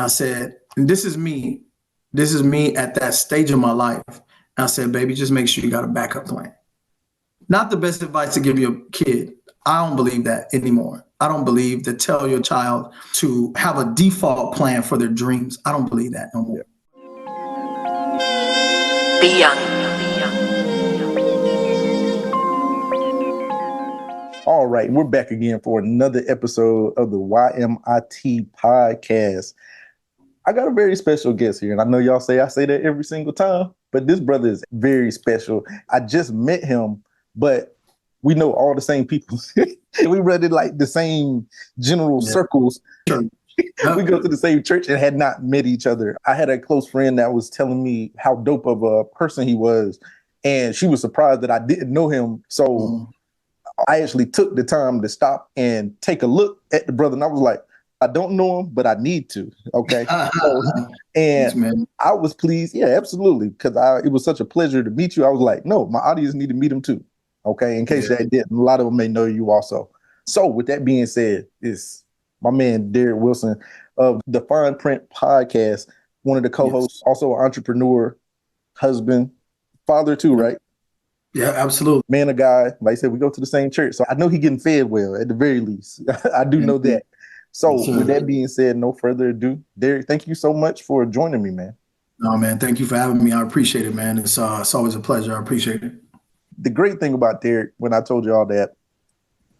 I said, and this is me. This is me at that stage of my life. And I said, baby, just make sure you got a backup plan. Not the best advice to give your kid. I don't believe that anymore. I don't believe to tell your child to have a default plan for their dreams. I don't believe that no more. Be young. All right, we're back again for another episode of the YMIT Podcast. I got a very special guest here, and I know y'all say I say that every single time, but this brother is very special. I just met him, but we know all the same people. We run in like the same general circles. We go to the same church and had not met each other. I had a close friend that was telling me how dope of a person he was, and she was surprised that I didn't know him. So I actually took the time to stop and take a look at the brother, and I was like, I don't know him, but I need to. Okay. And I was pleased. Yeah, absolutely. Because it was such a pleasure to meet you. I was like, no, my audience need to meet him too. Okay. In case they didn't, a lot of them may know you also. So with that being said, it's my man, Derrick Wilson of the Fine Print Podcast, one of the co-hosts, also an entrepreneur, husband, father too, right? Yeah, absolutely. Man, a guy, like I said, we go to the same church. So I know he's getting fed well at the very least. I do know that. So with that being said, no further ado, Derrick, thank you so much for joining me, man. No, man, thank you for having me. I appreciate it, man. It's always a pleasure. I appreciate it. The great thing about Derrick, when I told y'all that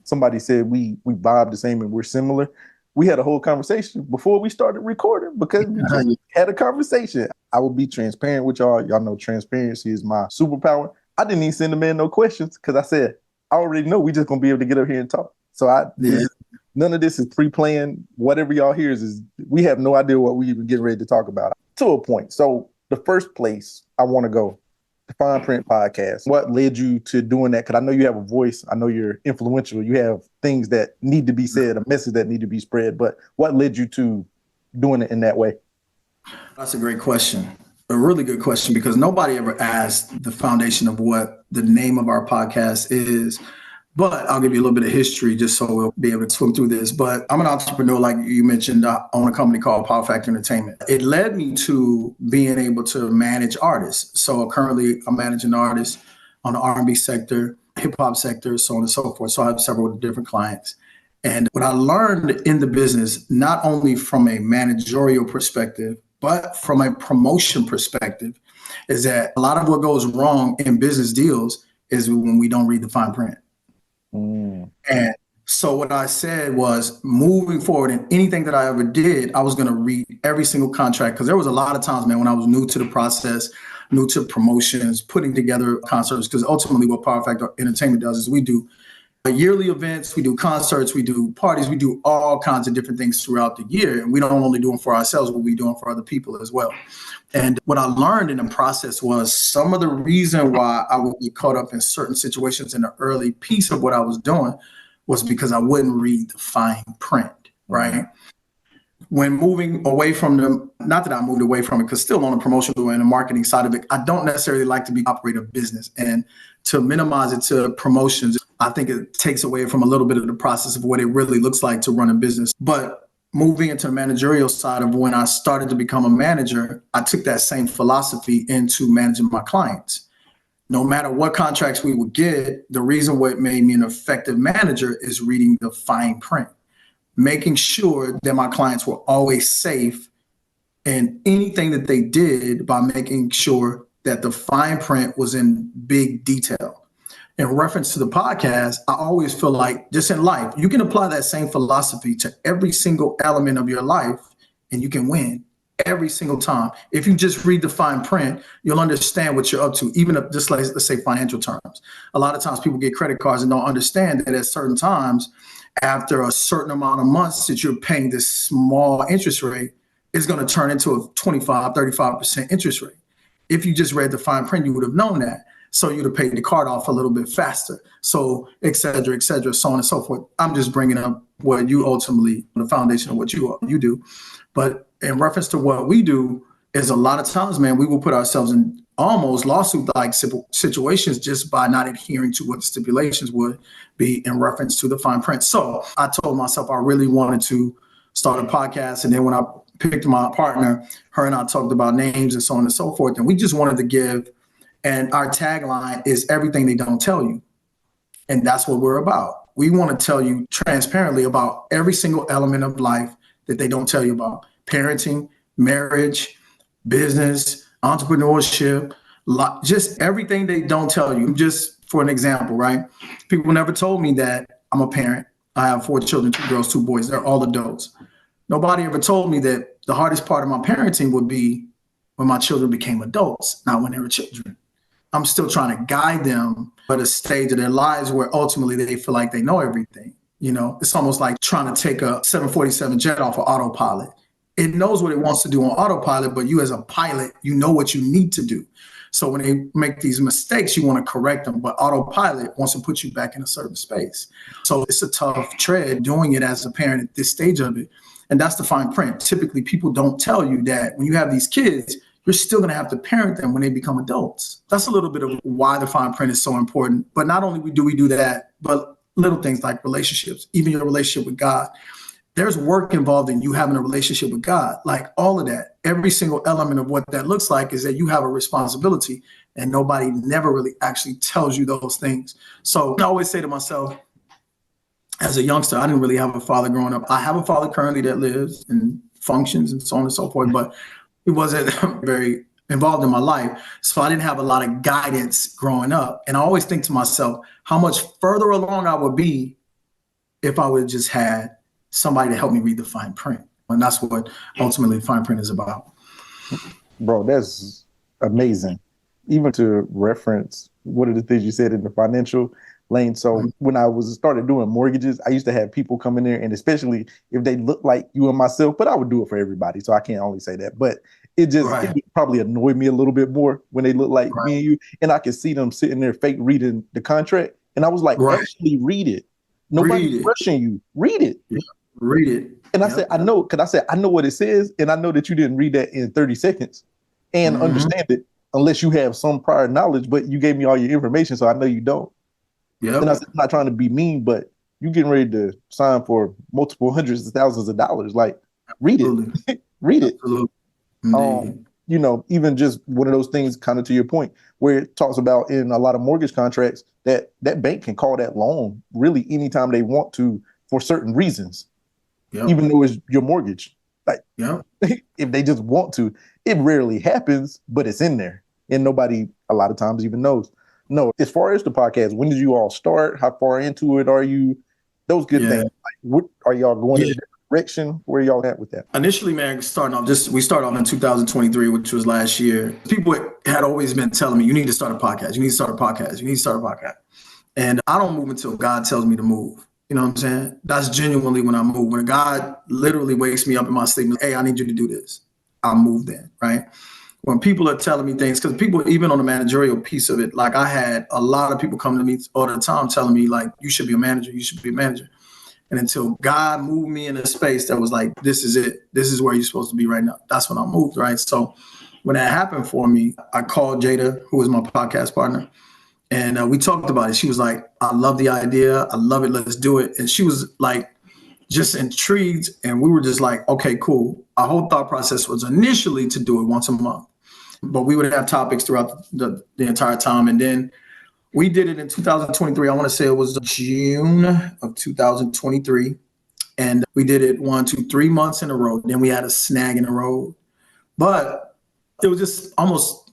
somebody said we vibe the same and we're similar, we had a whole conversation before we started recording because we just had a conversation. I will be transparent with y'all. Y'all know transparency is my superpower. I didn't even send the man no questions because I said, I already know we just going to be able to get up here and talk. So none of this is pre-planned. Whatever y'all hear is we have no idea what we even getting ready to talk about to a point. So the first place I want to go, the Fine Print Podcast. What led you to doing that? Because I know you have a voice. I know you're influential. You have things that need to be said, a message that need to be spread. But what led you to doing it in that way? That's a great question. A really good question, because nobody ever asked the foundation of what the name of our podcast is. But I'll give you a little bit of history just so we'll be able to swim through this. But I'm an entrepreneur, like you mentioned. I own a company called Power Factor Entertainment. It led me to being able to manage artists. So currently I'm managing artists on the R&B sector, hip hop sector, so on and so forth. So I have several different clients. And what I learned in the business, not only from a managerial perspective, but from a promotion perspective, is that a lot of what goes wrong in business deals is when we don't read the fine print. And so what I said was, moving forward in anything that I ever did, I was going to read every single contract, because there was a lot of times, man, when I was new to the process, new to promotions, putting together concerts, because ultimately what Power Factor Entertainment does is we do yearly events, we do concerts, we do parties, we do all kinds of different things throughout the year. And we don't only do them for ourselves, but we do them for other people as well. And what I learned in the process was some of the reason why I would get caught up in certain situations in the early piece of what I was doing was because I wouldn't read the fine print, right? When moving away from them, not that I moved away from it, because still on the promotional and the marketing side of it, I don't necessarily like to be operate a business. And to minimize it to promotions, I think it takes away from a little bit of the process of what it really looks like to run a business. But moving into the managerial side of when I started to become a manager, I took that same philosophy into managing my clients. No matter what contracts we would get, the reason what made me an effective manager is reading the fine print, making sure that my clients were always safe in anything that they did by making sure that the fine print was in big detail. In reference to the podcast, I always feel like just in life, you can apply that same philosophy to every single element of your life and you can win every single time. If you just read the fine print, you'll understand what you're up to, even if, just like, let's say, financial terms. A lot of times people get credit cards and don't understand that at certain times, after a certain amount of months that you're paying this small interest rate, it's going to turn into a 25, 35% interest rate. If you just read the fine print, you would have known that. So you'd have paid the card off a little bit faster. So et cetera, so on and so forth. I'm just bringing up what you ultimately, the foundation of what you do. But in reference to what we do is a lot of times, man, we will put ourselves in almost lawsuit-like situations just by not adhering to what the stipulations would be in reference to the fine print. So I told myself I really wanted to start a podcast. And then when I picked my partner. Her and I talked about names and so on and so forth. And we just wanted to give. And our tagline is everything they don't tell you. And that's what we're about. We want to tell you transparently about every single element of life that they don't tell you about. Parenting, marriage, business, entrepreneurship, just everything they don't tell you. Just for an example, right? People never told me that I'm a parent. I have 4 children, 2 girls, 2 boys. They're all adults. Nobody ever told me that the hardest part of my parenting would be when my children became adults, not when they were children. I'm still trying to guide them at a stage of their lives where ultimately they feel like they know everything. You know, it's almost like trying to take a 747 jet off of autopilot. It knows what it wants to do on autopilot, but you as a pilot, you know what you need to do. So when they make these mistakes, you want to correct them, but autopilot wants to put you back in a certain space. So it's a tough tread doing it as a parent at this stage of it. And that's the fine print. Typically, people don't tell you that when you have these kids, you're still going to have to parent them when they become adults. That's a little bit of why the fine print is so important. But not only do we do that, but little things like relationships, even your relationship with God. There's work involved in you having a relationship with God, like all of that. Every single element of what that looks like is that you have a responsibility, and nobody never really actually tells you those things. So I always say to myself, as a youngster, I didn't really have a father growing up. I have a father currently that lives and functions and so on and so forth, but he wasn't very involved in my life. So I didn't have a lot of guidance growing up. And I always think to myself, how much further along I would be if I would have just had somebody to help me read the fine print. And that's what ultimately the fine print is about. Bro, that's amazing. Even to reference one of the things you said in the financial lane. So when I started doing mortgages, I used to have people come in there, and especially if they look like you and myself, but I would do it for everybody. So I can't only say that, but it would probably annoy me a little bit more when they look like me and you, and I could see them sitting there fake reading the contract. And I was like, actually read it. Nobody's rushing you. Read it. Yeah. Read it. And I said, I know, because I said, I know what it says. And I know that you didn't read that in 30 seconds and understand it unless you have some prior knowledge, but you gave me all your information. So I know you don't. Yeah. And I said, I'm not trying to be mean, but you getting ready to sign for multiple hundreds of thousands of dollars. Like, read it. Read it. You know, even just one of those things, kind of to your point, where it talks about in a lot of mortgage contracts that bank can call that loan really anytime they want to for certain reasons, even though it's your mortgage. Like, if they just want to, it rarely happens, but it's in there. And nobody a lot of times even knows. No, as far as the podcast, when did you all start? How far into it are you? Those good things. Like, what are y'all going in a different direction? Where are y'all at with that? Initially, man, we started off in 2023, which was last year. People had always been telling me, you need to start a podcast. You need to start a podcast. You need to start a podcast. And I don't move until God tells me to move. You know what I'm saying? That's genuinely when I move. When God literally wakes me up in my sleep and says, hey, I need you to do this, I'll move then, right? When people are telling me things, because people, even on the managerial piece of it, like I had a lot of people come to me all the time telling me, like, you should be a manager, you should be a manager. And until God moved me in a space that was like, this is it, this is where you're supposed to be right now, that's when I moved, right? So when that happened for me, I called Jada, who was my podcast partner, and we talked about it. She was like, I love the idea, I love it, let's do it. And she was like, just intrigued, and we were just like, okay, cool. Our whole thought process was initially to do it once a month, but we would have topics throughout the entire time. And then we did it in 2023. I want to say it was June of 2023. And we did it 1, 2, 3 months in a row. Then we had a snag in the road. But it was just almost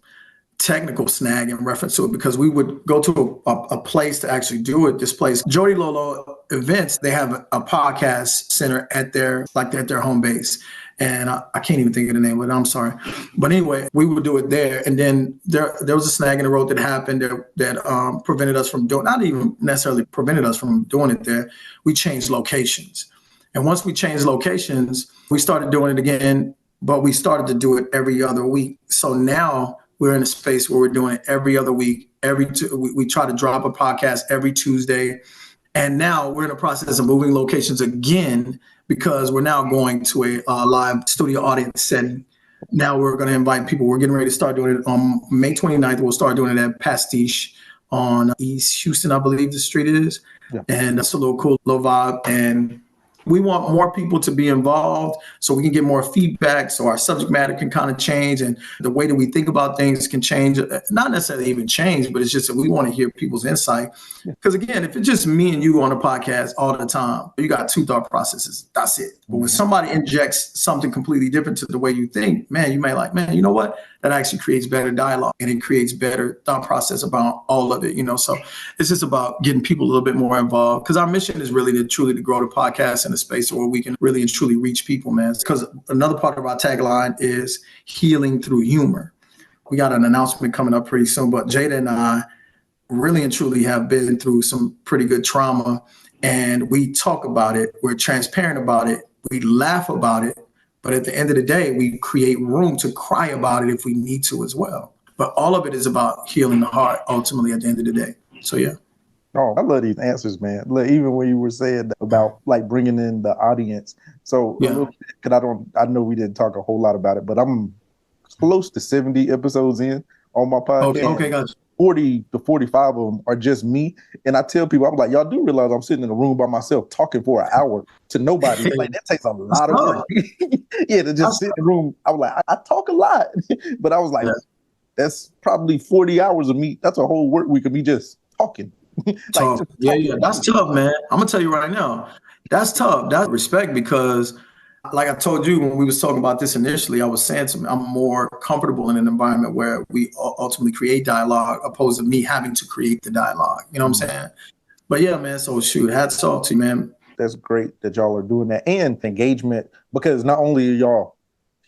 technical snag in reference to it, because we would go to a place to actually do it. This place, Jody Lolo Events, they have a podcast center at their home base. And I can't even think of the name of it. I'm sorry. But anyway, we would do it there. And then there was a snag in the road that happened that prevented us from doing, not even necessarily prevented us from doing it there. We changed locations. And once we changed locations, we started doing it again, but we started to do it every other week. So now we're in a space where we're doing it every other week. We try to drop a podcast every Tuesday. And now we're in the process of moving locations again, because we're now going to a live studio audience setting. Now we're going to invite people. We're getting ready to start doing it on May 29th. We'll start doing it at Pastiche on East Houston, I believe the street is. Yeah. And that's a little cool, little vibe. And We want more people to be involved so we can get more feedback, so our subject matter can kind of change and the way that we think about things can change. Not necessarily even change, but it's just that we want to hear people's insight. Because again, if it's just me and you on a podcast all the time, you got two thought processes. That's it. But when somebody injects something completely different to the way you think, man, you may like, man, you know what? That actually creates better dialogue and it creates better thought process about all of it, So it's just about getting people a little bit more involved because our mission is really to grow the podcast in a space where we can really and truly reach people, man. Because another part of our tagline is healing through humor. We got an announcement coming up pretty soon, but Jada and I really and truly have been through some pretty good trauma and we talk about it. We're transparent about it. We laugh about it. But at the end of the day, we create room to cry about it if we need to as well. But all of it is about healing the heart ultimately at the end of the day. So, yeah. Oh, I love these answers, man. Like, even when you were saying about like bringing in the audience. So, because I know we didn't talk a whole lot about it, but I'm close to 70 episodes in on my podcast. Okay, gotcha. 40 to 45 of them are just me. And I tell people, I'm like, y'all do realize I'm sitting in a room by myself talking for an hour to nobody. Like, that takes a lot of work. To just sit in the room. I was like, I talk a lot. But I was like, that's probably 40 hours of me. That's a whole work week of me just talking. That's tough, man. I'm gonna tell you right now, that's tough. That's respect because, like I told you when we was talking about this initially, I was saying I'm more comfortable in an environment where we ultimately create dialogue opposed to me having to create the dialogue. You know what I'm saying? But yeah, man. So shoot, hats off to you, man. That's great that y'all are doing that and engagement because not only are y'all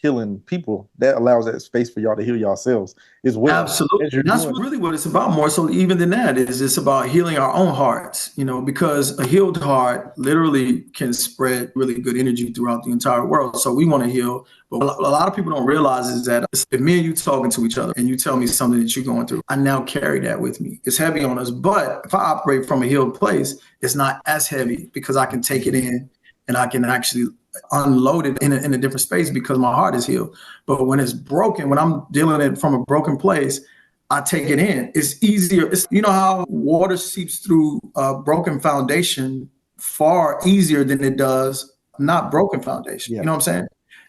healing people, that allows that space for y'all to heal yourselves as well. Absolutely. That's really what it's about more so even than that is it's about healing our own hearts, because a healed heart literally can spread really good energy throughout the entire world. So we want to heal. But a lot of people don't realize is that if me and you talking to each other and you tell me something that you're going through, I now carry that with me. It's heavy on us. But if I operate from a healed place, it's not as heavy because I can take it in and I can actually unload it in a different space because my heart is healed. But when it's broken, when I'm dealing it from a broken place, I take it in. It's easier. How water seeps through a broken foundation far easier than it does not broken foundation. You know what I'm saying?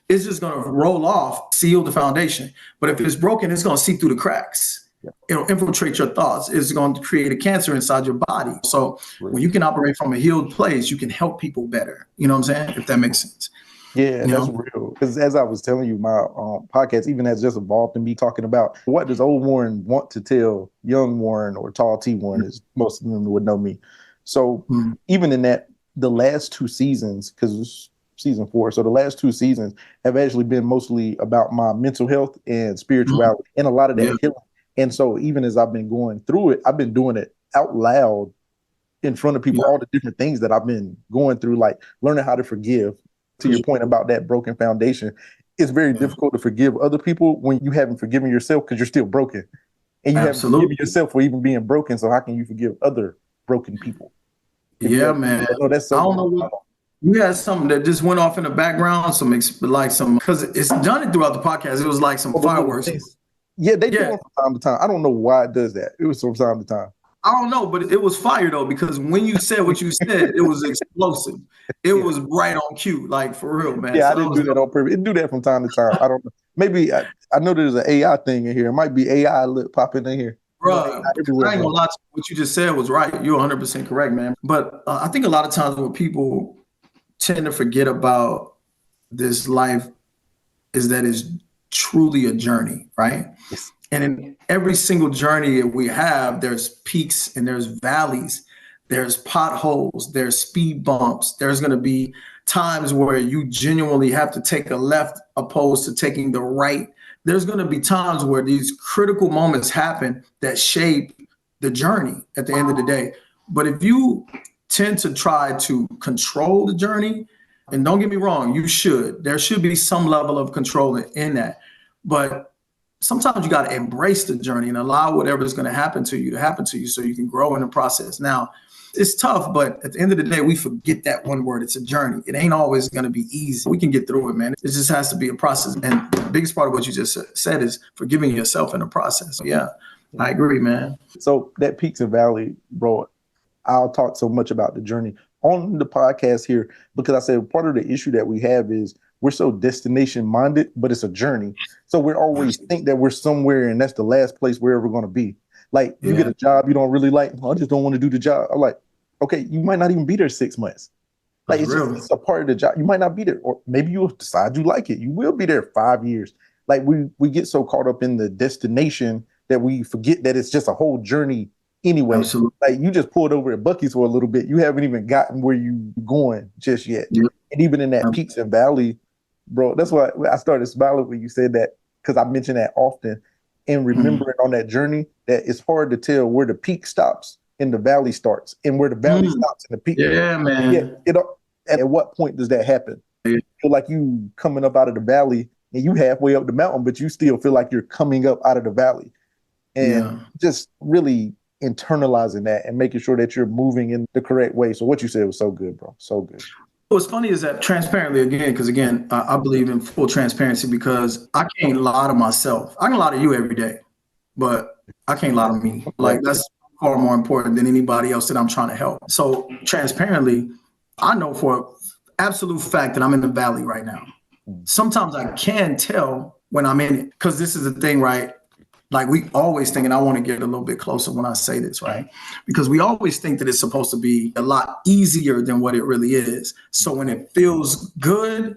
It's just going to roll off, seal the foundation. But if it's broken, it's going to seep through the cracks. It'll infiltrate your thoughts. It's going to create a cancer inside your body. So when you can operate from a healed place, you can help people better. You know what I'm saying? If that makes sense. Yeah, that's real. Because as I was telling you, my podcast even has just evolved in me talking about what does old Warren want to tell young Warren or tall T Warren, as most of them would know me. So even in that, the last two seasons, because it's season 4, so the last two seasons have actually been mostly about my mental health and spirituality and a lot of that healing. And so even as I've been going through it, I've been doing it out loud in front of people, all the different things that I've been going through, like learning how to forgive. To your point about that broken foundation, it's very difficult to forgive other people when you haven't forgiven yourself because you're still broken. And you haven't forgiven yourself for even being broken. So how can you forgive other broken people? Man. That's so I don't know what. You had something that just went off in the background, because it's done it throughout the podcast. It was like some fireworks. Yeah, they do it from time to time. I don't know why it does that. It was from time to time. I don't know, but it was fire though, because when you said what you said, it was explosive. It was right on cue, like for real, man. Yeah, so I didn't do that on purpose. It do that from time to time. I don't know. Maybe I know there's an AI thing in here. It might be AI popping in here. Bro, I ain't gonna lie to you. What you just said was right. You're 100% correct, man. But I think a lot of times what people tend to forget about this life is that it's truly a journey, right? Yes. And in every single journey that we have, there's peaks and there's valleys, there's potholes, there's speed bumps. There's going to be times where you genuinely have to take a left opposed to taking the right. There's going to be times where these critical moments happen that shape the journey at the end of the day. But if you tend to try to control the journey, and don't get me wrong, there should be some level of control in that. But sometimes you got to embrace the journey and allow whatever's going to happen to you so you can grow in the process. Now, it's tough, but at the end of the day, we forget that one word. It's a journey. It ain't always going to be easy. We can get through it, man. It just has to be a process. And the biggest part of what you just said is forgiving yourself in the process. So, yeah, I agree, man. So that peaks and valley, bro, I'll talk so much about the journey. on the podcast here because I said part of the issue that we have is we're so destination minded, but it's a journey. So we always think that we're somewhere and that's the last place we're ever going to be. Like you get a job you don't really like. I just don't want to do the job. I'm like, okay, you might not even be there 6 months. Like it's a part of the job. You might not be there, or maybe you'll decide you like it. You will be there 5 years. Like we get so caught up in the destination that we forget that it's just a whole journey anyway. Absolutely. Like you just pulled over at Buc-ee's for a little bit. You haven't even gotten where you're going just yet. Yeah. And even in that peaks and valley, bro, that's why I started smiling when you said that, because I mention that often and remembering on that journey that it's hard to tell where the peak stops and the valley starts and where the valley stops and the peak. Yeah, man. Yeah, at what point does that happen? You feel like you coming up out of the valley and you halfway up the mountain, but you still feel like you're coming up out of the valley. And just really internalizing that and making sure that you're moving in the correct way. So what you said was so good, bro. So good. What's funny is that transparently, again, because again, I believe in full transparency because I can't lie to myself. I can lie to you every day, but I can't lie to me. Like that's far more important than anybody else that I'm trying to help. So transparently, I know for absolute fact that I'm in the valley right now. Sometimes I can tell when I'm in it, because this is the thing, right? Like we always think, and I want to get a little bit closer when I say this, right? Because we always think that it's supposed to be a lot easier than what it really is. So when it feels good,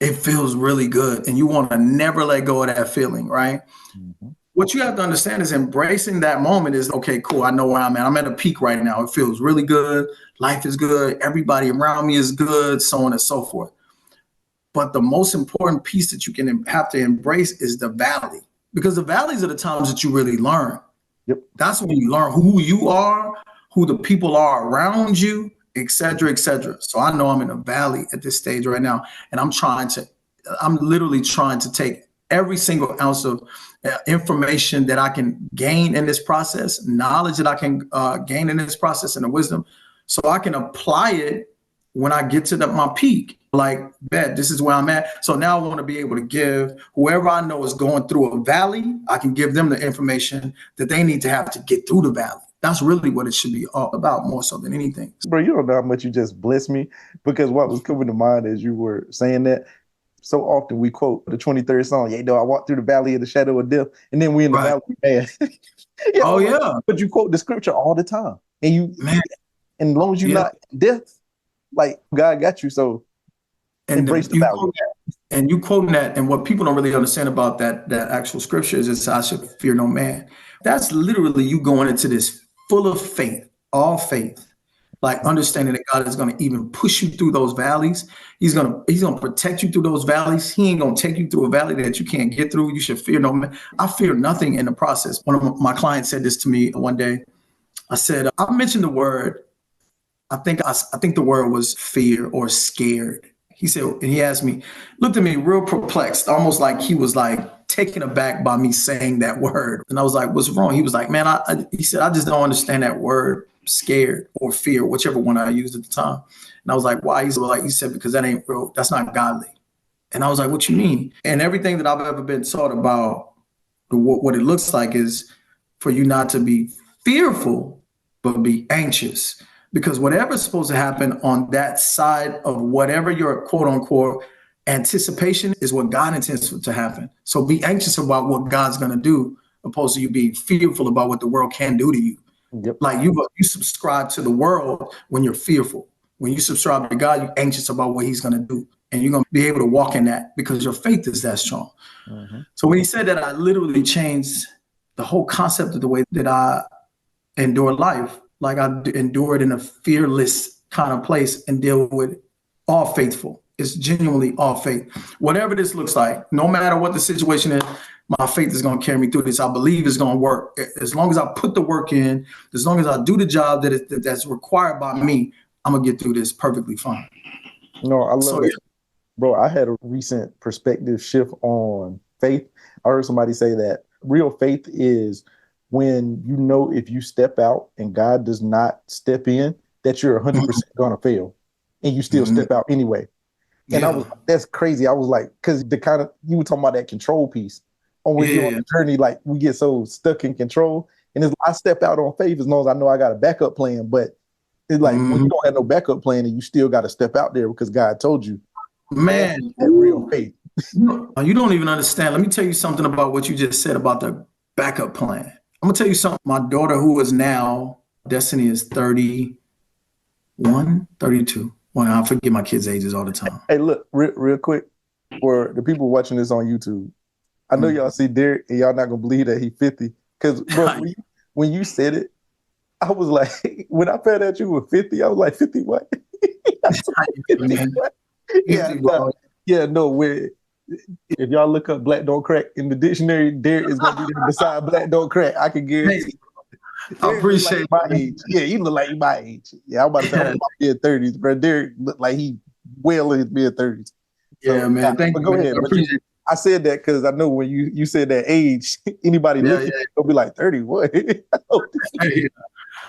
it feels really good. And you want to never let go of that feeling, right? Mm-hmm. What you have to understand is embracing that moment is, okay, cool. I know where I'm at. I'm at a peak right now. It feels really good. Life is good. Everybody around me is good, so on and so forth. But the most important piece that you can have to embrace is the valley. Because the valleys are the times that you really learn. Yep. That's when you learn who you are, who the people are around you, et cetera, et cetera. So I know I'm in a valley at this stage right now, and I'm literally trying to take every single ounce of information that I can gain in this process, knowledge that I can gain in this process, and the wisdom, so I can apply it when I get to my peak. Like, bet this is where I'm at. So now I want to be able to give whoever I know is going through a valley, I can give them the information that they need to have to get through the valley. That's really what it should be all about, more so than anything. Bro, you don't know how much you just blessed me, because what was coming to mind as you were saying that, so often we quote the 23rd song, I walk through the valley of the shadow of death, and then we in the valley, man. But you quote the scripture all the time. And and as long as you're not death, like God got you, so embrace the valley. And you quoting that, and what people don't really understand about that actual scripture is I should fear no man. That's literally you going into this full of faith, all faith, like understanding that God is going to even push you through those valleys. He's going to protect you through those valleys. He ain't going to take you through a valley that you can't get through. You should fear no man. I fear nothing in the process. One of my clients said this to me one day. I said, I mentioned the word. I think the word was fear or scared. He said, and he asked me, looked at me real perplexed, almost like he was like taken aback by me saying that word. And I was like, what's wrong? He was like, man, he said, I just don't understand that word, scared or fear, whichever one I used at the time. And I was like, why? He said, because that ain't real. That's not godly. And I was like, what you mean? And everything that I've ever been taught about what it looks like is for you not to be fearful, but be anxious. Because whatever's supposed to happen on that side of whatever your quote unquote anticipation is what God intends to happen. So be anxious about what God's going to do, opposed to you being fearful about what the world can do to you. Yep. Like you subscribe to the world when you're fearful. When you subscribe to God, you're anxious about what he's going to do. And you're going to be able to walk in that because your faith is that strong. Mm-hmm. So when he said that, I literally changed the whole concept of the way that I endure life. Like I endured in a fearless kind of place and deal with all faithful. It's genuinely all faith. Whatever this looks like, no matter what the situation is, my faith is going to carry me through this. I believe it's going to work. As long as I put the work in, as long as I do the job that's required by me, I'm going to get through this perfectly fine. No, I love it. Yeah. Bro, I had a recent perspective shift on faith. I heard somebody say that real faith is when you know if you step out and God does not step in, that you're 100% going to fail, and you still step out anyway. And that's crazy. I was like, because you were talking about that control piece. When you're on the journey, like we get so stuck in control, and I step out on faith as long as I know I got a backup plan. But It's like when you don't have no backup plan and you still got to step out there because God told you. Man, that real faith. You don't even understand. Let me tell you something about what you just said about the backup plan. I'm gonna tell you something. My daughter, who is now, Destiny, is 31, 32. Well, I forget my kids' ages all the time. Hey, look, real quick, for the people watching this on YouTube, I know y'all see Derrick and y'all not gonna believe that he's 50. Because bro, when you said it, I was like, when I found out you were 50, I was like, 50 what? 50 what? Yeah, no, where if y'all look up Black Don't Crack in the dictionary, Derrick is gonna be there beside Black Don't Crack. I can guarantee. I appreciate like my age. Yeah, you look like my age. Yeah, I'm about to say I'm in my mid-30s, bro. Derrick look like he well in his mid-30s. So, yeah, man. Thank you. Go ahead. I said that because I know when you said that age, anybody listening will be like 30. What?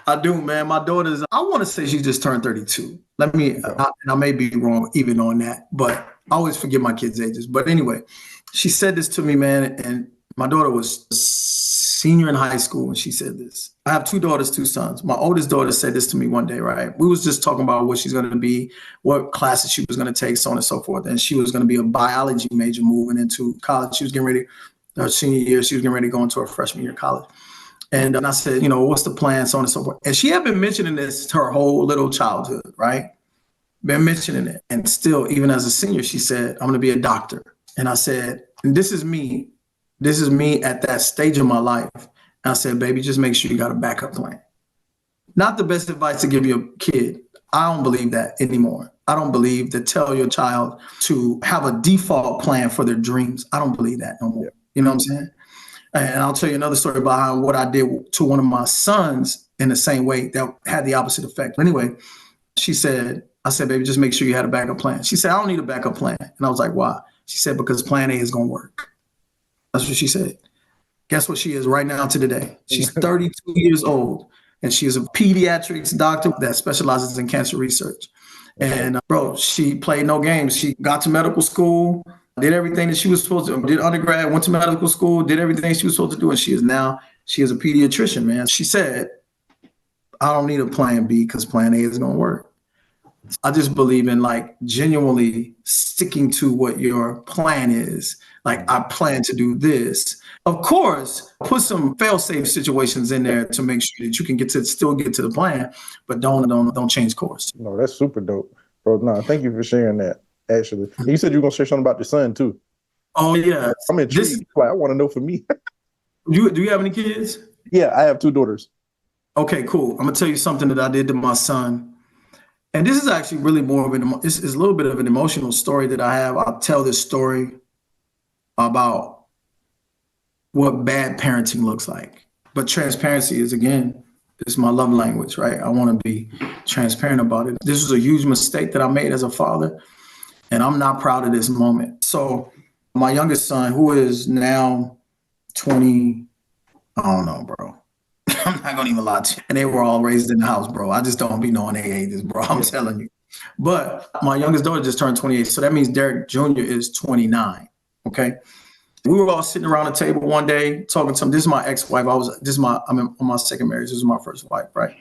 I do, man. My daughter's, I want to say she just turned 32. And I may be wrong even on that, but I always forget my kids' ages. But anyway, she said this to me, man, and my daughter was a senior in high school when she said this. I have 2 daughters, 2 sons. My oldest daughter said this to me one day, right? We was just talking about what she's going to be, what classes she was going to take, so on and so forth. And she was going to be a biology major moving into college. She was getting ready, her senior year, she was getting ready to go into her freshman year of college. And I said, what's the plan, so on and so forth. And she had been mentioning this her whole little childhood, right? Been mentioning it. And still, even as a senior, she said, I'm going to be a doctor. And I said, and this is me at that stage of my life. And I said, baby, just make sure you got a backup plan. Not the best advice to give your kid. I don't believe that anymore. I don't believe to tell your child to have a default plan for their dreams. I don't believe that no more. You know what I'm saying? And I'll tell you another story about what I did to one of my sons in the same way that had the opposite effect. Anyway, I said, baby, just make sure you had a backup plan. She said, I don't need a backup plan. And I was like, why? She said, because plan A is going to work. That's what she said. Guess what she is right now to today? She's 32 years old, and she is a pediatrics doctor that specializes in cancer research. And bro, she played no games. She got to medical school, did everything that she was supposed to, did undergrad, went to medical school, did everything she was supposed to do. And she is a pediatrician, man. She said, I don't need a plan B because plan A is going to work. I just believe in like genuinely sticking to what your plan is. Like, I plan to do this. Of course, put some fail-safe situations in there to make sure that you can still get to the plan, but don't change course. No, that's super dope, bro. No, thank you for sharing that. Actually, you said you were gonna share something about your son too. Oh yeah, I'm intrigued. I want to know for me. Do you have any kids? Yeah, I have 2 daughters. Okay, cool. I'm gonna tell you something that I did to my son, and this is actually really more of it's a little bit of an emotional story that I have. I'll tell this story about what bad parenting looks like. But transparency is my love language, right? I want to be transparent about it. This was a huge mistake that I made as a father, and I'm not proud of this moment. So my youngest son, who is now 20, I don't know, bro. I'm not going to even lie to you. And they were all raised in the house, bro. I just don't be knowing their ages, bro. I'm telling you. But my youngest daughter just turned 28. So that means Derrick Jr. is 29. Okay. We were all sitting around the table one day talking to him. This is my ex-wife. I'm on my second marriage. This is my first wife, right?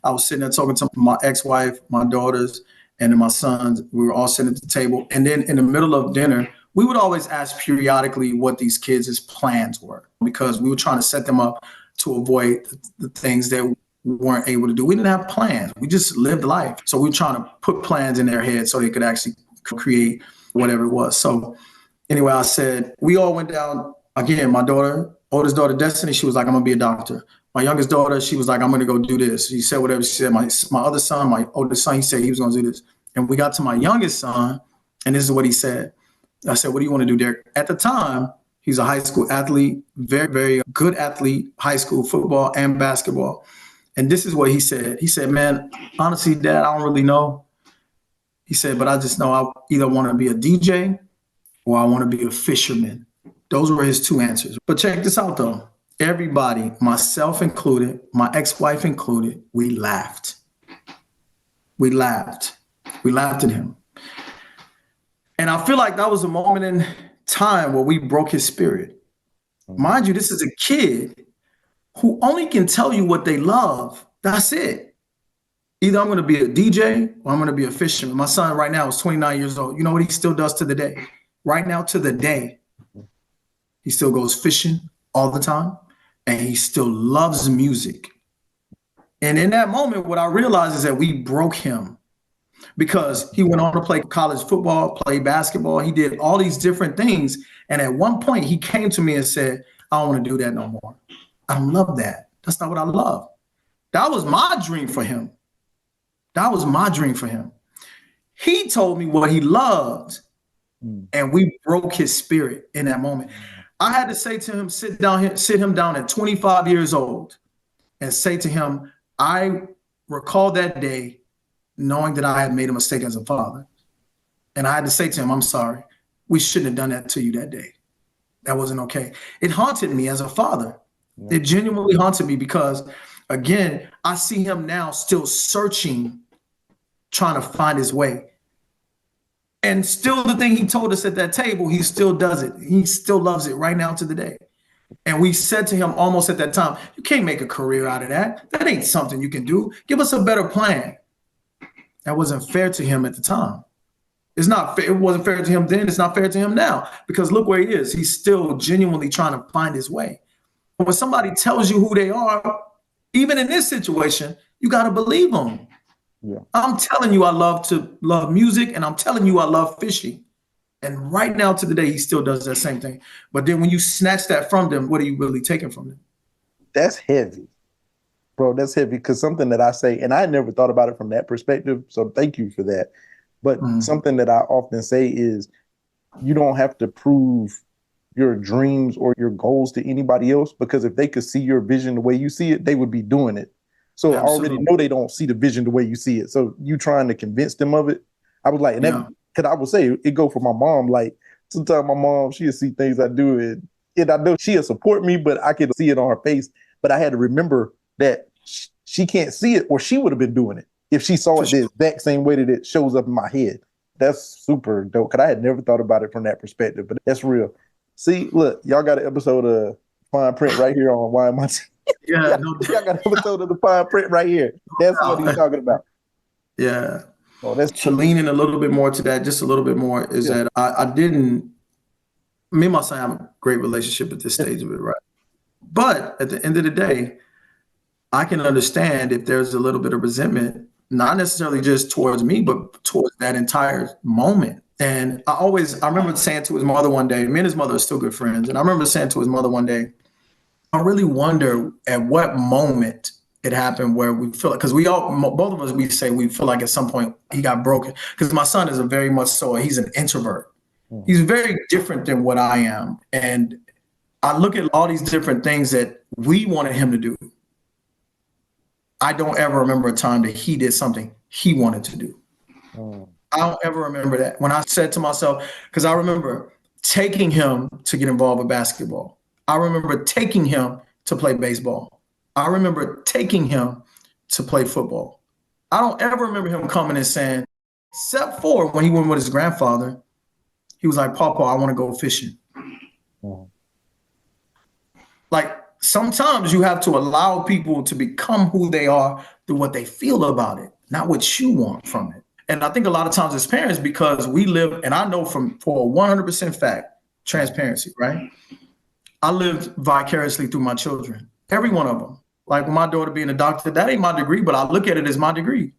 I was sitting there talking to my ex-wife, my daughters, and then my sons. We were all sitting at the table. And then in the middle of dinner, we would always ask periodically what these kids' plans were, because we were trying to set them up to avoid the things that we weren't able to do. We didn't have plans. We just lived life. So we were trying to put plans in their head so they could actually create whatever it was. So anyway, I said, we all went down. Again, my oldest daughter, Destiny, she was like, I'm going to be a doctor. My youngest daughter, she was like, I'm going to go do this. She said whatever she said. My other son, my oldest son, he said he was going to do this. And we got to my youngest son, and this is what he said. I said, what do you want to do, Derrick? At the time, he's a high school athlete, very, very good athlete, high school football and basketball. And this is what he said. He said, man, honestly, Dad, I don't really know. He said, but I just know I either want to be a DJ or I want to be a fisherman. Those were his 2 answers. But check this out, though. Everybody, myself included, my ex-wife included, we laughed. We laughed. We laughed at him. And I feel like that was a moment in time where we broke his spirit. Mind you, this is a kid who only can tell you what they love. That's it. Either I'm going to be a DJ or I'm going to be a fisherman. My son right now is 29 years old. You know what he still does to the day? Right now to the day, he still goes fishing all the time, and he still loves music. And in that moment, what I realized is that we broke him because he went on to play college football, play basketball. He did all these different things. And at one point, he came to me and said, I don't want to do that no more. I don't love that. That's not what I love. That was my dream for him. That was my dream for him. He told me what he loved, and we broke his spirit in that moment. I had to say to him, sit him down at 25 years old and say to him, I recall that day knowing that I had made a mistake as a father. And I had to say to him, I'm sorry. We shouldn't have done that to you that day. That wasn't okay. It haunted me as a father. It genuinely haunted me because, again, I see him now still searching, trying to find his way. And still the thing he told us at that table, he still does it. He still loves it right now to the day. And we said to him almost at that time, you can't make a career out of that. That ain't something you can do. Give us a better plan. That wasn't fair to him at the time. It's not fair. It wasn't fair to him then. It's not fair to him now because look where he is. He's still genuinely trying to find his way. But when somebody tells you who they are, even in this situation, you got to believe them. Yeah. I'm telling you, I love music, and I'm telling you, I love fishing. And right now to the day, he still does that same thing. But then when you snatch that from them, what are you really taking from them? That's heavy, bro. That's heavy because something that I say, and I never thought about it from that perspective. So thank you for that. But something that I often say is you don't have to prove your dreams or your goals to anybody else, because if they could see your vision the way you see it, they would be doing it. So absolutely. I already know they don't see the vision the way you see it. So you trying to convince them of it. I was like, and that, cause I would say it go for my mom. Like sometimes my mom, she'll see things I do and I know she'll support me, but I can see it on her face. But I had to remember that she can't see it or she would have been doing it if she saw it the exact same way that it shows up in my head. That's super dope. Cause I had never thought about it from that perspective, but that's real. See, look, y'all got an episode of Fine Print right here on YMIT. Yeah, y'all got an episode of the Fine Print right here. That's what he's talking about. Yeah. Oh, that's to lean in a little bit more to that, just a little bit more, is that me and my son have a great relationship at this stage of it, right? But at the end of the day, I can understand if there's a little bit of resentment, not necessarily just towards me, but towards that entire moment. And I remember saying to his mother one day, me and his mother are still good friends. And I remember saying to his mother one day, I really wonder at what moment it happened where we feel like, because both of us, we say we feel like at some point he got broken. Because my son is he's an introvert. He's very different than what I am. And I look at all these different things that we wanted him to do. I don't ever remember a time that he did something he wanted to do. I don't ever remember that. When I said to myself, because I remember taking him to get involved with basketball. I remember taking him to play baseball. I remember taking him to play football. I don't ever remember him coming and saying, except for when he went with his grandfather, he was like, Papa, I want to go fishing. Like sometimes you have to allow people to become who they are through what they feel about it, not what you want from it. And I think a lot of times as parents, because we live, and I know for a 100% fact, transparency, right? I lived vicariously through my children, every one of them. Like with my daughter being a doctor, that ain't my degree, but I look at it as my degree.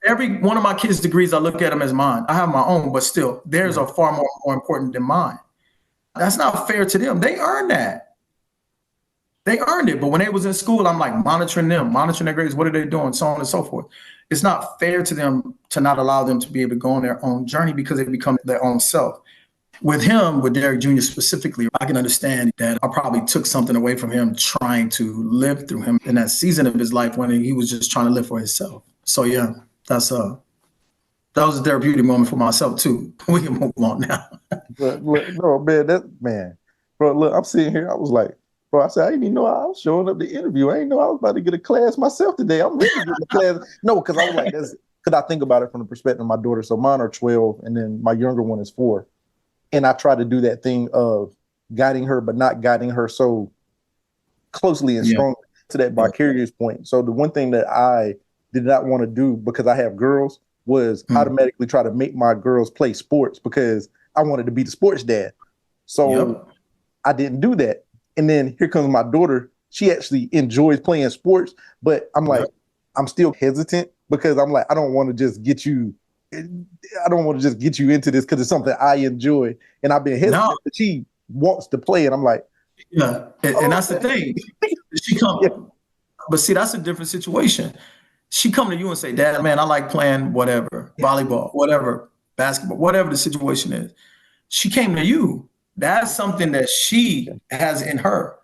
Every one of my kids' degrees, I look at them as mine. I have my own, but still, theirs are far more important than mine. That's not fair to them. They earned that. They earned it. But when they was in school, I'm like monitoring their grades. What are they doing? So on and so forth. It's not fair to them to not allow them to be able to go on their own journey because they become their own self. With him, with Derrick Jr. specifically, I can understand that I probably took something away from him trying to live through him in that season of his life when he was just trying to live for himself. So yeah, that was a therapeutic moment for myself too. We can move on now. But look, no, man, bro, look, I'm sitting here. I was like, bro, I said, I didn't even know I was showing up to interview. I didn't know I was about to get a class myself today. I'm really getting a class. No, because I was like, because I think about it from the perspective of my daughter. So mine are 12 and then my younger one is 4. And I try to do that thing of guiding her, but not guiding her so closely and strongly to that vicarious point. So the one thing that I did not want to do because I have girls was automatically try to make my girls play sports because I wanted to be the sports dad. So I didn't do that. And then here comes my daughter. She actually enjoys playing sports, but I'm like, I'm still hesitant because I'm like, I don't want to just get you into this because it's something I enjoy. And I've been hesitant, but she wants to play. And I'm like, and that's the thing. She come, but see, that's a different situation. She come to you and say, Dad, man, I like playing whatever, volleyball, whatever, basketball, whatever the situation is. She came to you. That's something that she has in her.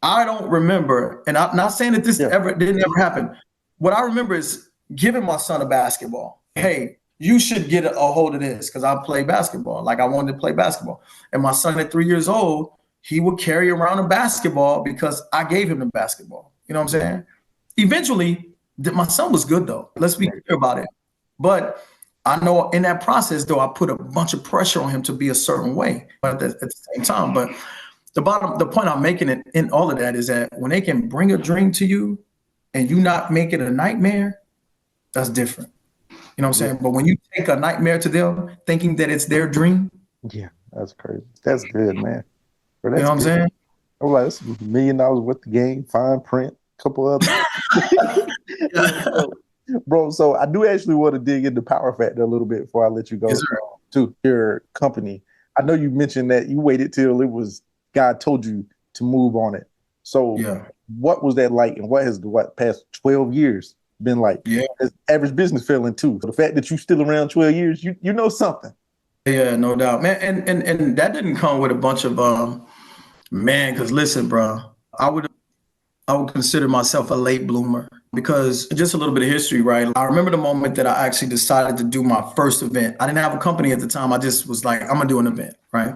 I don't remember, and I'm not saying that this didn't ever happen. What I remember is giving my son a basketball. Hey, you should get a hold of this because I play basketball. Like I wanted to play basketball. And my son at 3 years old, he would carry around a basketball because I gave him the basketball. You know what I'm saying? Eventually, my son was good though. Let's be clear about it. But I know in that process, though, I put a bunch of pressure on him to be a certain way, but at the same time. But the point I'm making in all of that is that when they can bring a dream to you and you not make it a nightmare, that's different. You know what I'm saying? But when you take a nightmare to them, thinking that it's their dream. Yeah, that's crazy. That's good, man. You know what I'm saying? I'm like, it's $1 million worth of game, fine print, couple other. Bro, so I do actually want to dig into Power Factor a little bit before I let you go to your company. I know you mentioned that you waited till it was God told you to move on it. So what was that like, and what has the past 12 years been like? As average business failing too. So the fact that you still around 12 years, you know something. Yeah, no doubt, man. And that didn't come with a bunch of because listen, bro, I would consider myself a late bloomer because just a little bit of history, right? I remember the moment that I actually decided to do my first event. I didn't have a company at the time. I just was like, I'm gonna do an event, right?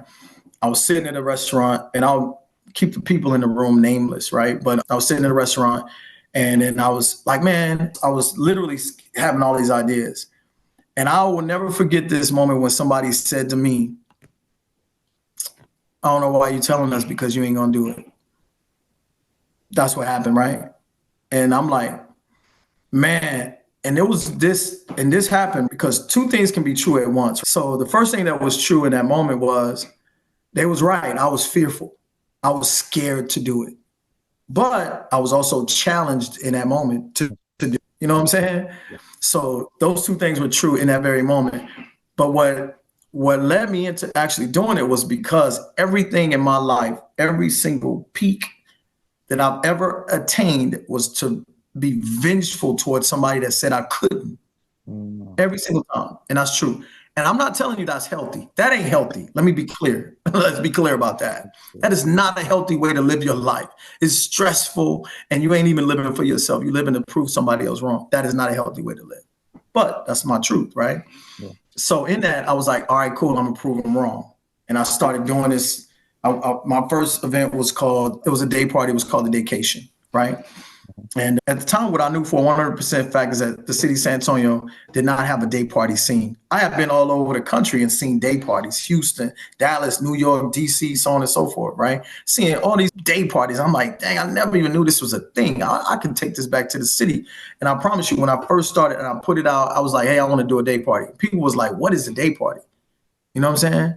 I was sitting at a restaurant, and I'll keep the people in the room nameless, right? But I was sitting in a restaurant, and then I was like, man, I was literally having all these ideas. And I will never forget this moment when somebody said to me, I don't know why you're telling us because you ain't gonna do it. That's what happened, right? And I'm like, man, and it was this, and this happened because two things can be true at once. So the first thing that was true in that moment was they was right. I was fearful. I was scared to do it. But I was also challenged in that moment to do, you know what I'm saying? Yeah. So those two things were true in that very moment. But what led me into actually doing it was because everything in my life, every single peak that I've ever attained was to be vengeful towards somebody that said I couldn't. Every single time. And that's true. And I'm not telling you that's healthy. That ain't healthy. Let me be clear. Let's be clear about that. That is not a healthy way to live your life. It's stressful, and you ain't even living for yourself. You're living to prove somebody else wrong. That is not a healthy way to live. But that's my truth, right? Yeah. So in that, I was like, all right, cool. I'm going to prove them wrong. And I started doing this. My first event was it was a day party. It was called the Daycation, right? And at the time, what I knew for 100% fact is that the city of San Antonio did not have a day party scene. I have been all over the country and seen day parties, Houston, Dallas, New York, DC, so on and so forth, right? Seeing all these day parties. I'm like, dang, I never even knew this was a thing. I can take this back to the city. And I promise you, when I first started and I put it out, I was like, hey, I want to do a day party. People was like, what is a day party? You know what I'm saying?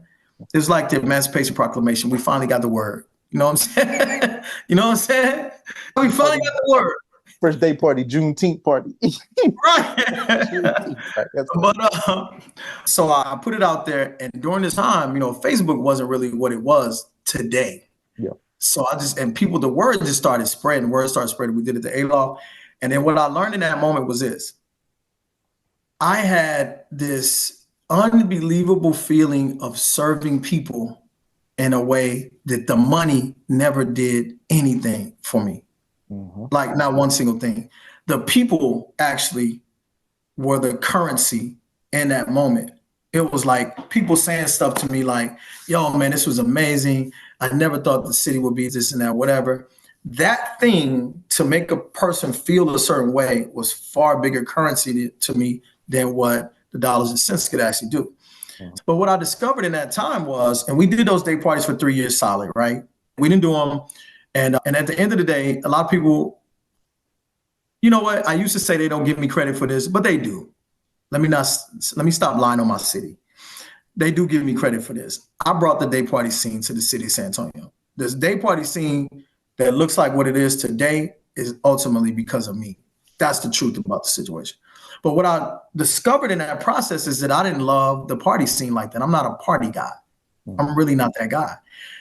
It's like the Emancipation Proclamation. We finally got the word. You know what I'm saying? You know what I'm saying? We finally got the word. First day party, Juneteenth party. Right. But so I put it out there, and during this time, Facebook wasn't really what it was today. Yeah. So the word just started spreading. Word started spreading. We did it to A-Law. And then what I learned in that moment was this. I had this unbelievable feeling of serving people in a way that the money never did anything for me. Mm-hmm. Like not one single thing. The people actually were the currency in that moment. It was like people saying stuff to me like, yo, man, this was amazing. I never thought the city would be this and that, whatever. That thing to make a person feel a certain way was far bigger currency to me than what the dollars and cents could actually do. Mm-hmm. But what I discovered in that time was, and we did those day parties for 3 years solid, right? We didn't do them. And at the end of the day, a lot of people, you know what? I used to say they don't give me credit for this, but they do. Let me stop lying on my city. They do give me credit for this. I brought the day party scene to the city of San Antonio. This day party scene that looks like what it is today is ultimately because of me. That's the truth about the situation. But what I discovered in that process is that I didn't love the party scene like that. I'm not a party guy. I'm really not that guy.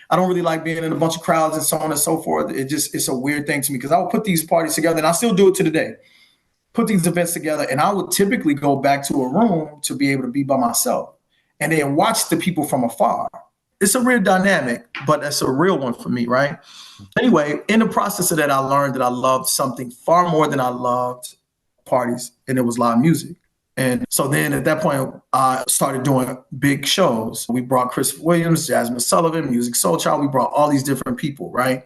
I don't really like being in a bunch of crowds and so on and so forth. It's a weird thing to me because I would put these parties together, and I still do it to today. Put these events together, and I would typically go back to a room to be able to be by myself and then watch the people from afar. It's a real dynamic, but it's a real one for me, right? Anyway, in the process of that, I learned that I loved something far more than I loved parties, and it was live music. And so then at that point, I started doing big shows. We brought Chris Williams, Jasmine Sullivan, Music Soul Child. We brought all these different people, right?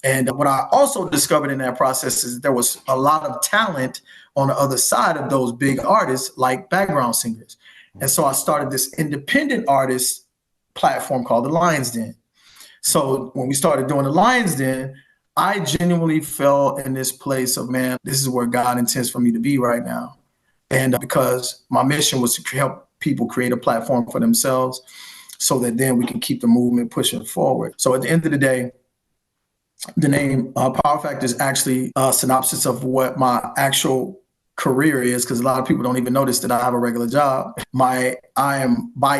And what I also discovered in that process is there was a lot of talent on the other side of those big artists, like background singers. And so I started this independent artist platform called The Lion's Den. So when we started doing The Lion's Den, I genuinely fell in this place of, man, this is where God intends for me to be right now. And because my mission was to help people create a platform for themselves so that then we can keep the movement pushing forward. So at the end of the day, the name Power Factor is actually a synopsis of what my actual career is, because a lot of people don't even notice that I have a regular job. By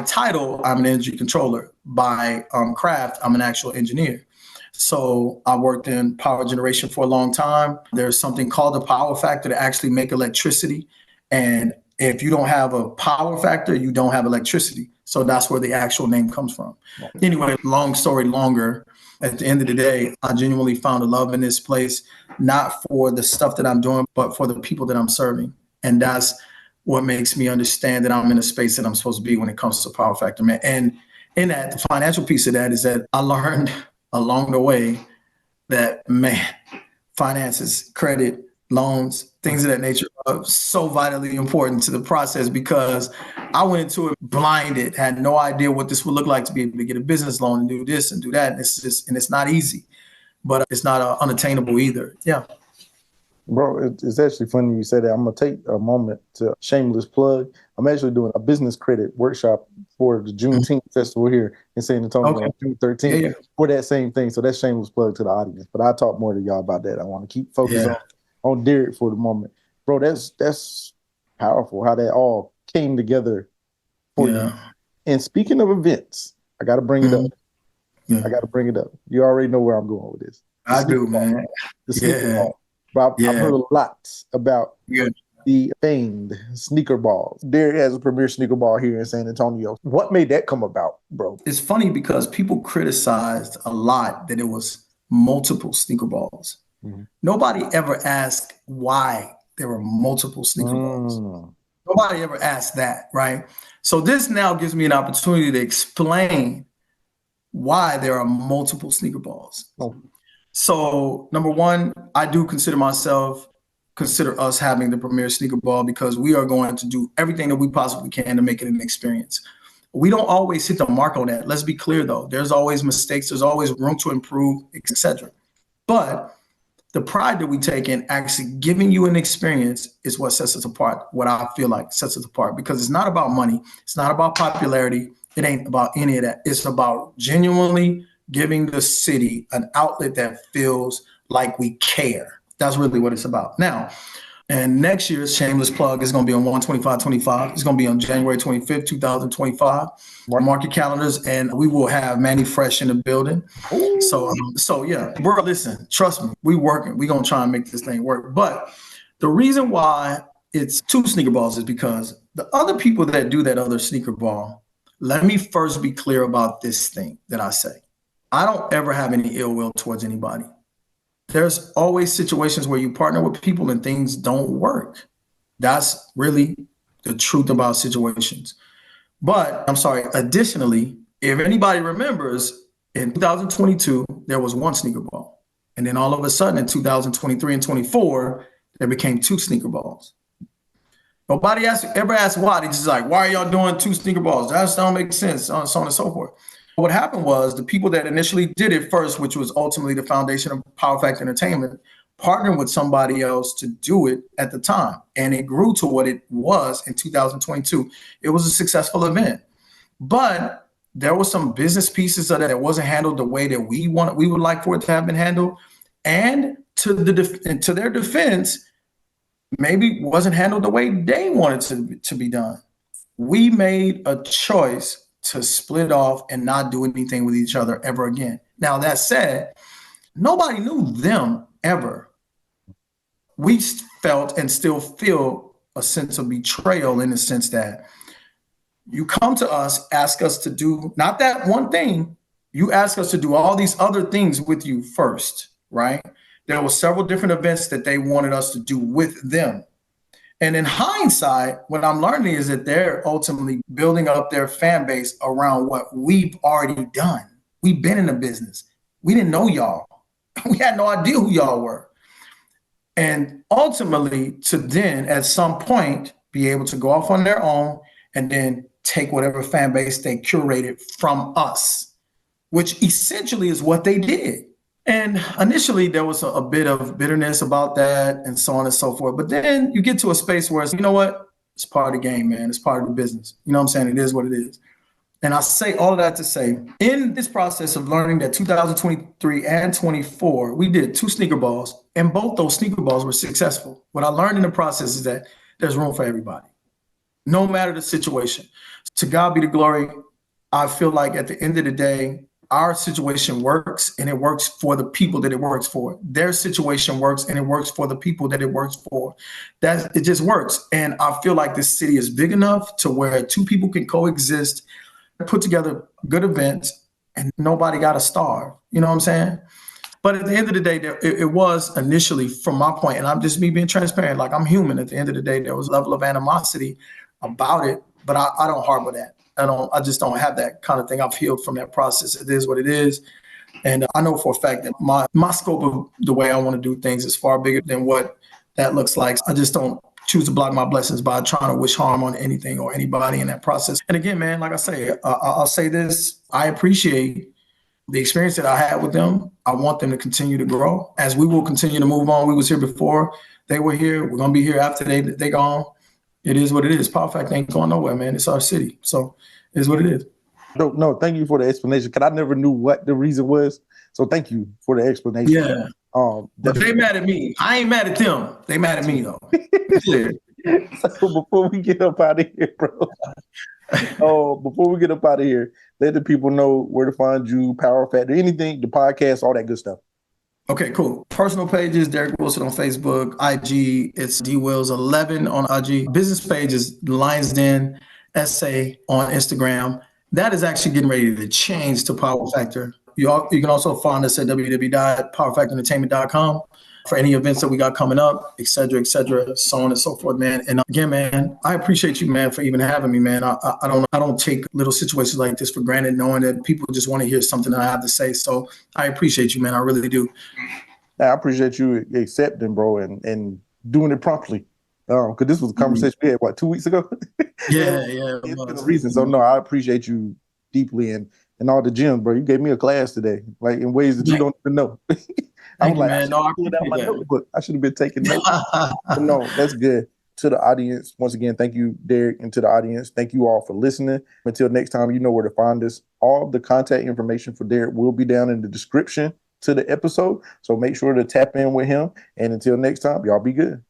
title, I'm an energy controller. By craft, I'm an actual engineer. So I worked in power generation for a long time. There's something called the power factor to actually make electricity. And if you don't have a power factor, you don't have electricity. So that's where the actual name comes from. Anyway, long story longer. At the end of the day, I genuinely found a love in this place, not for the stuff that I'm doing, but for the people that I'm serving. And that's what makes me understand that I'm in a space that I'm supposed to be when it comes to power factor, man. And in that, the financial piece of that is that I learned along the way that, man, finances, credit, loans, things of that nature are so vitally important to the process, because I went into it blinded, had no idea what this would look like to be able to get a business loan and do this and do that. And it's not easy, but it's not unattainable either. Yeah. Bro, it's actually funny you say that. I'm going to take a moment to shameless plug. I'm actually doing a business credit workshop for the Juneteenth festival here in San Antonio on June 13th for that same thing. So that's shameless plug to the audience. But I'll talk more to y'all about that. I want to keep focused on Derrick for the moment. Bro, that's powerful how that all came together for you. And speaking of events, I got to bring it up. I got to bring it up. You already know where I'm going with this. I do, man. The sneaker ball. Bro, I've heard a lot about the famed sneaker balls. Derrick has a premier sneaker ball here in San Antonio. What made that come about, bro? It's funny because people criticized a lot that it was multiple sneaker balls. Mm-hmm. Nobody ever asked why there were multiple sneaker balls. Nobody ever asked that, right? So this now gives me an opportunity to explain why there are multiple sneaker balls. So number one, I do consider us having the premier sneaker ball because we are going to do everything that we possibly can to make it an experience. We don't always hit the mark on that. Let's be clear though. There's always mistakes. There's always room to improve, etc. But the pride that we take in actually giving you an experience is what sets us apart, what I feel like sets us apart, because it's not about money. It's not about popularity. It ain't about any of that. It's about genuinely giving the city an outlet that feels like we care. That's really what it's about. Now, and next year's shameless plug is going to be on 1/25/25. It's going to be on January 25th, 2025. Mark your calendars, and we will have Manny Fresh in the building. So yeah, bro, listen, trust me, we working. We're going to try and make this thing work. But the reason why it's 2 sneaker balls is because the other people that do that other sneaker ball, let me first be clear about this thing that I say. I don't ever have any ill will towards anybody. There's always situations where you partner with people and things don't work. That's really the truth about situations. But I'm sorry, additionally, if anybody remembers, in 2022, there was 1 sneaker ball. And then all of a sudden in 2023 and 24, there became 2 sneaker balls. Nobody ever asked why. They just like, why are y'all doing 2 sneaker balls? That don't make sense, so on and so forth. What happened was the people that initially did it first, which was ultimately the foundation of Power Factor Entertainment, partnering with somebody else to do it at the time. And it grew to what it was in 2022. It was a successful event. But there were some business pieces of that wasn't handled the way that we would like for it to have been handled. And to their defense, maybe wasn't handled the way they wanted to be done. We made a choice to split off and not do anything with each other ever again. Now, that said, nobody knew them ever. We felt and still feel a sense of betrayal in the sense that you come to us, ask us to do not that one thing, you ask us to do all these other things with you first, right? There were several different events that they wanted us to do with them. And in hindsight, what I'm learning is that they're ultimately building up their fan base around what we've already done. We've been in the business. We didn't know y'all. We had no idea who y'all were. And ultimately, to then at some point be able to go off on their own and then take whatever fan base they curated from us, which essentially is what they did. And initially, there was a bit of bitterness about that and so on and so forth. But then you get to a space where it's, you know what? It's part of the game, man. It's part of the business. You know what I'm saying? It is what it is. And I say all of that to say, in this process of learning that 2023 and 24, we did 2 sneaker balls, and both those sneaker balls were successful. What I learned in the process is that there's room for everybody, no matter the situation. To God be the glory. I feel like at the end of the day, our situation works, and it works for the people that it works for. Their situation works, and it works for the people that it works for. That it just works. And I feel like this city is big enough to where 2 people can coexist, put together good events, and nobody got to starve. You know what I'm saying? But at the end of the day, it was initially, from my point, and I'm just me being transparent, like I'm human. At the end of the day, there was a level of animosity about it, but I don't harbor that. I just don't have that kind of thing. I've healed from that process. It is what it is. And I know for a fact that my scope of the way I want to do things is far bigger than what that looks like. I just don't choose to block my blessings by trying to wish harm on anything or anybody in that process. And again, man, like I say, I'll say this. I appreciate the experience that I had with them. I want them to continue to grow as we will continue to move on. We was here before they were here. We're going to be here after they gone. It is what it is. Power Fact ain't going nowhere, man. It's our city. So it is what it is. No, thank you for the explanation, because I never knew what the reason was. So thank you for the explanation. Yeah. But they mad at me. I ain't mad at them. They mad at me, though. So before we get up out of here, bro, before we get up out of here, let the people know where to find you, Power Factor, anything, the podcast, all that good stuff. Okay, cool. Personal pages, Derrick Wilson on Facebook, IG, it's DWills11 on IG. Business page is Lions Den SA on Instagram. That is actually getting ready to change to Power Factor. You can also find us at www.powerfactorentertainment.com for any events that we got coming up, et cetera, so on and so forth, man. And again, man, I appreciate you, man, for even having me, man. I don't take little situations like this for granted, knowing that people just want to hear something that I have to say. So I appreciate you, man. I really do. I appreciate you accepting, bro, and doing it promptly. Because this was a conversation we had, 2 weeks ago? Yeah. It's been a reason. So, no, I appreciate you deeply and all the gems, bro. You gave me a class today, like in ways that you don't even know. I'm like, man, I should have been taking notes. But no, that's good. To the audience, once again, thank you, Derrick, and to the audience, thank you all for listening. Until next time, you know where to find us. All the contact information for Derrick will be down in the description to the episode. So make sure to tap in with him. And until next time, y'all be good.